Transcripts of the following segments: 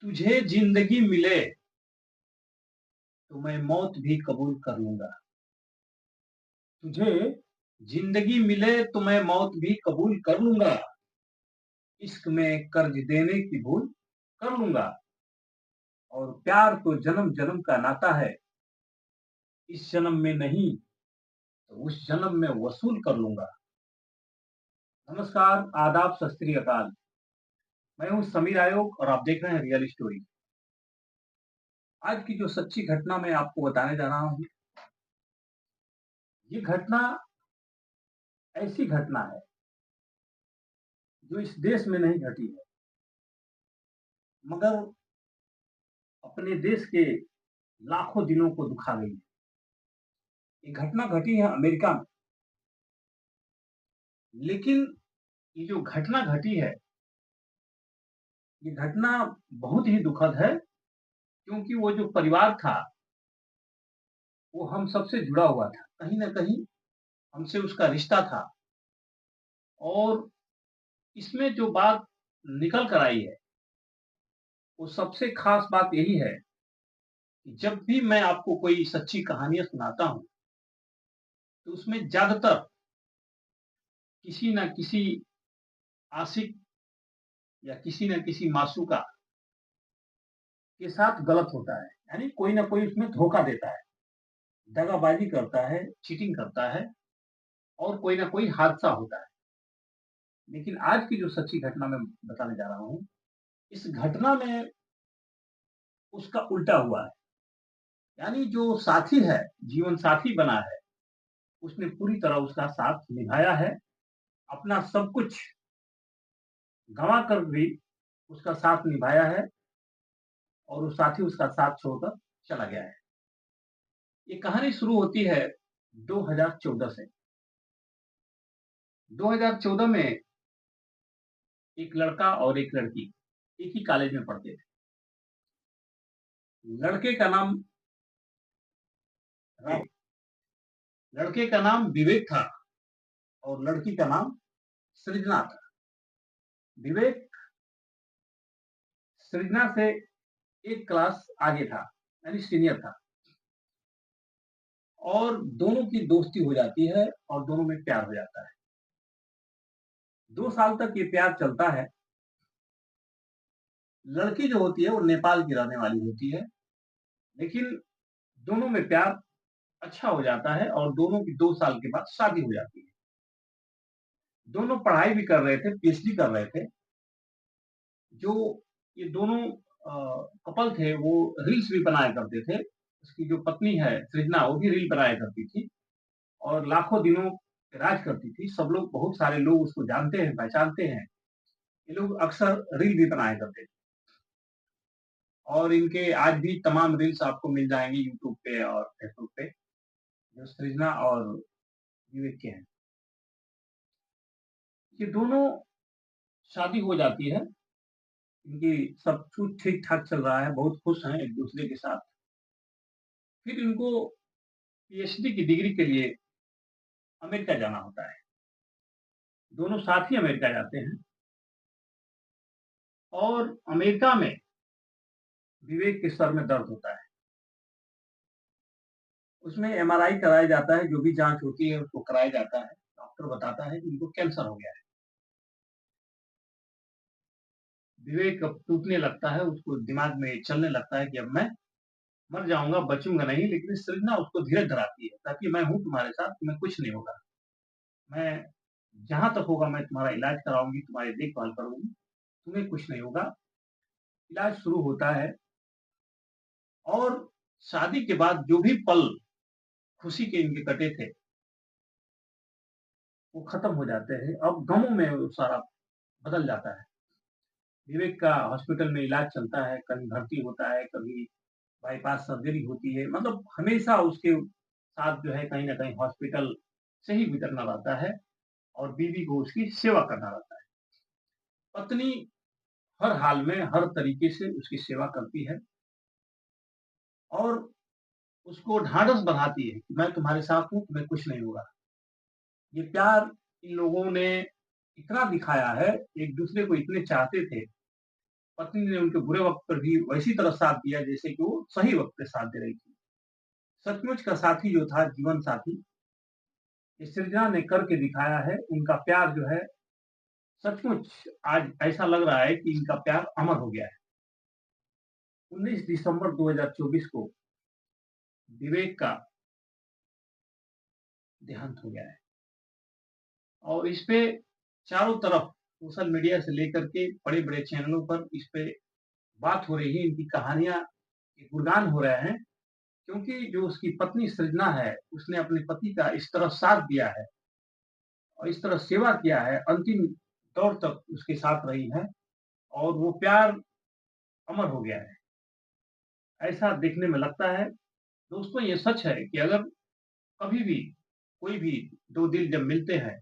तुझे जिंदगी मिले तो मैं मौत भी कबूल कर लूंगा। तुझे जिंदगी मिले तो मैं मौत भी कबूल कर लूंगा। इश्क में कर्ज देने की भूल कर लूंगा। और प्यार तो जन्म जन्म का नाता है। इस जन्म में नहीं तो उस जन्म में वसूल कर लूंगा। नमस्कार, आदाब, सत श्री अकाल। मैं हूं समीर आयोग और आप देख रहे हैं रियल स्टोरी। आज की जो सच्ची घटना मैं आपको बताने जा रहा हूं, ये घटना ऐसी घटना है जो इस देश में नहीं घटी है, मगर अपने देश के लाखों दिलों को दुखा गई है। ये घटना घटी है अमेरिका में। लेकिन ये जो घटना घटी है, ये घटना बहुत ही दुखद है, क्योंकि वो जो परिवार था वो हम सबसे जुड़ा हुआ था। कहीं ना कहीं हमसे उसका रिश्ता था। और इसमें जो बात निकल कर आई है, वो सबसे खास बात यही है कि जब भी मैं आपको कोई सच्ची कहानियां सुनाता हूं, तो उसमें ज्यादातर किसी न किसी आशिक या किसी न किसी मासूका के साथ गलत होता है। यानी कोई ना कोई उसमें धोखा देता है, दगाबाजी करता है, चीटिंग करता है, और कोई ना कोई हादसा होता है। लेकिन आज की जो सच्ची घटना मैं बताने जा रहा हूँ, इस घटना में उसका उल्टा हुआ है। यानी जो साथी है, जीवन साथी बना है, उसने पूरी तरह उसका साथ निभाया है। अपना सब कुछ गंवा कर भी उसका साथ निभाया है, और वो साथी उसका साथ छोड़कर चला गया है। ये कहानी शुरू होती है 2014 से। 2014 में एक लड़का और एक लड़की एक ही कॉलेज में पढ़ते थे। लड़के का नाम राम, लड़के का नाम विवेक था, और लड़की का नाम सृजना था। विवेक सृजना से एक क्लास आगे था, यानी सीनियर था। और दोनों की दोस्ती हो जाती है और दोनों में प्यार हो जाता है। 2 साल तक ये प्यार चलता है। लड़की जो होती है वो नेपाल की रहने वाली होती है। लेकिन दोनों में प्यार अच्छा हो जाता है और दोनों की 2 साल के बाद शादी हो जाती है। दोनों पढ़ाई भी कर रहे थे, पीएचडी कर रहे थे। जो ये दोनों कपल थे वो रील्स भी बनाया करते थे। उसकी जो पत्नी है सृजना, वो भी रील बनाया करती थी और लाखों दिनों राज करती थी। सब लोग, बहुत सारे लोग उसको जानते हैं, पहचानते हैं। ये लोग अक्सर रील भी बनाया करते थे, और इनके आज भी तमाम रील्स आपको मिल जाएंगी यूट्यूब पे और फेसबुक पे, जो सृजना और विवेक के हैं। ये दोनों शादी हो जाती है। इनकी सब कुछ ठीक ठाक चल रहा है, बहुत खुश हैं एक दूसरे के साथ। फिर इनको पीएचडी की डिग्री के लिए अमेरिका जाना होता है। दोनों साथ ही अमेरिका जाते हैं। और अमेरिका में विवेक के सर में दर्द होता है। उसमें एमआरआई कराया जाता है, जो भी जांच होती है उसको कराया जाता है। डॉक्टर बताता है कि इनको कैंसर हो गया है। विवेक अब टूटने लगता है, उसको दिमाग में चलने लगता है कि अब मैं मर जाऊंगा, बचूंगा नहीं। लेकिन सृजना उसको धीरज धराती है, ताकि मैं हूं तुम्हारे साथ, तुम्हें कुछ नहीं होगा। मैं जहां तक होगा मैं तुम्हारा इलाज कराऊंगी, तुम्हारी देखभाल करूंगी, तुम्हें कुछ नहीं होगा। इलाज शुरू होता है। और शादी के बाद जो भी पल खुशी के इनके कटे थे, वो खत्म हो जाते हैं। अब गमों में वो सारा बदल जाता है। विवेक का हॉस्पिटल में इलाज चलता है, कभी भर्ती होता है, कभी बाईपास सर्जरी होती है। मतलब हमेशा उसके साथ जो है कहीं ना कहीं हॉस्पिटल से ही गुजरना रहता है, और बीवी को उसकी सेवा करना रहता है। पत्नी हर हाल में हर तरीके से उसकी सेवा करती है, और उसको ढांढस बंधाती है कि मैं तुम्हारे साथ हूं, तुम्हें कुछ नहीं होगा। ये प्यार इन लोगों ने इतना दिखाया है, एक दूसरे को इतने चाहते थे पत्नी ने उनके बुरे वक़्त पर भी वैसी तरह साथ दिया जैसे कि वो सही वक़्त पे साथ दे रही थी। सचमुच का साथी जो था जीवन साथी, ये सृजना ने करके दिखाया है। उनका प्यार जो है सचमुच आज ऐसा लग रहा है कि इनका प्यार अमर हो गया है। 19 दिसंबर 2024 को विवेक का देहांत हो गया है और इस पे चारों तरफ सोशल मीडिया से लेकर के बड़े-बड़े चैनलों पर इस पे बात हो रही है, इनकी कहानियाँ के गुणगान हो रहे हैं क्योंकि जो उसकी पत्नी सृजना है, उसने अपने पति का इस तरह साथ दिया है और इस तरह सेवा किया है, अंतिम दौर तक उसके साथ रही है और वो प्यार अमर हो गया है। ऐसा देखने में लगता है। दोस्तों ये सच है कि अगर कभी भी कोई भी 2 दिल जब मिलते हैं,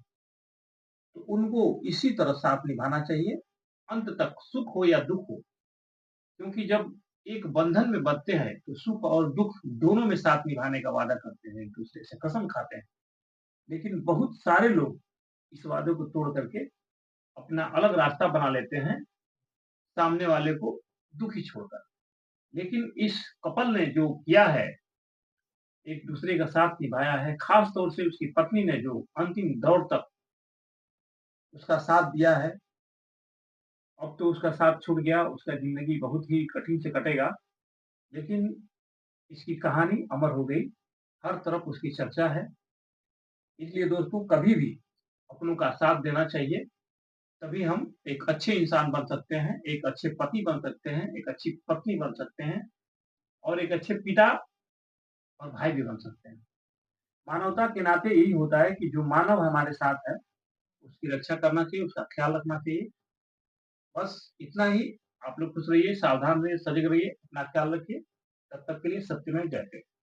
तो उनको इसी तरह साथ निभाना चाहिए, अंत तक सुख हो या दुःख हो। क्योंकि जब एक बंधन में बँधते हैं, तो सुख और दुःख दोनों में साथ निभाने का वादा करते हैं, एक-दूसरे से कसम खाते हैं। लेकिन बहुत सारे लोग इस वादे को तोड़ करके अपना अलग रास्ता बना लेते हैं, सामने वाले को दुखी छोड़कर। लेकिन इस कपल ने जो किया है, एक-दूसरे का साथ निभाया है, ख़ास तौर से उसकी पत्नी ने जो अंतिम दौर तक उसका साथ दिया है, अब तो उसका साथ छूट गया, उसका ज़िंदगी बहुत ही कठिन से कटेगा, लेकिन इसकी कहानी अमर हो गई, हर तरफ उसकी चर्चा है। इसलिए दोस्तों कभी भी अपनों का साथ देना चाहिए, तभी हम एक अच्छे इंसान बन सकते हैं, एक अच्छे पति बन सकते हैं, एक अच्छी पत्नी बन सकते हैं और एक अच्छे पिता और भाई भी बन सकते हैं। मानवता के नाते यही होता है कि जो मानव हमारे साथ है, उसकी रक्षा करना चाहिए, उसका ख़्याल रखना चाहिए। बस इतना ही, आप लोग खुश रहिए, सावधान रहिए, सजग रहिए, अपना ख़्याल रखिए। तब तक के लिए सत्यमेव जयते।